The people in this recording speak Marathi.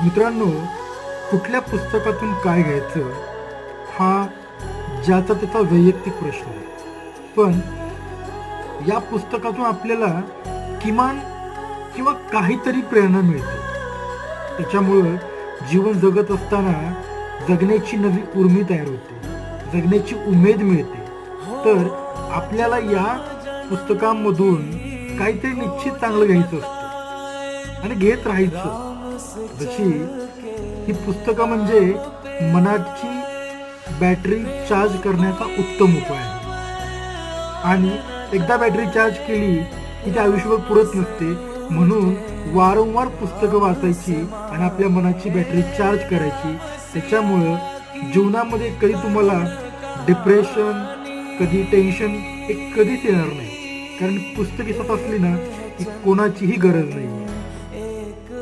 मित्रांनो, कुठल्या पुस्तकातून काय घ्यायचं हा ज्याचा त्याचा वैयक्तिक प्रश्न आहे. पण या पुस्तकातून आपल्याला किमान किंवा काहीतरी प्रेरणा मिळते. त्याच्यामुळं जीवन जगत असताना जगण्याची नवी उर्मी तयार होते, जगण्याची उमेद मिळते. तर आपल्याला या पुस्तकांमधून काहीतरी निश्चित चांगलं घ्यायचं असतं आणि घेत राहायचं. जशी ही पुस्तकं म्हणजे मनाची बॅटरी चार्ज करण्याचा उत्तम उपाय आहे. आणि एकदा बॅटरी चार्ज केली की ती आयुष्यभर पुरत नसते. म्हणून वारंवार पुस्तकं वाचायची आणि आपल्या मनाची बॅटरी चार्ज करायची. त्याच्यामुळं जीवनामध्ये कधी तुम्हाला डिप्रेशन, कधी टेन्शन हे कधीच येणार नाही. कारण पुस्तके स्वतः असली ना की कोणाचीही गरज नाही.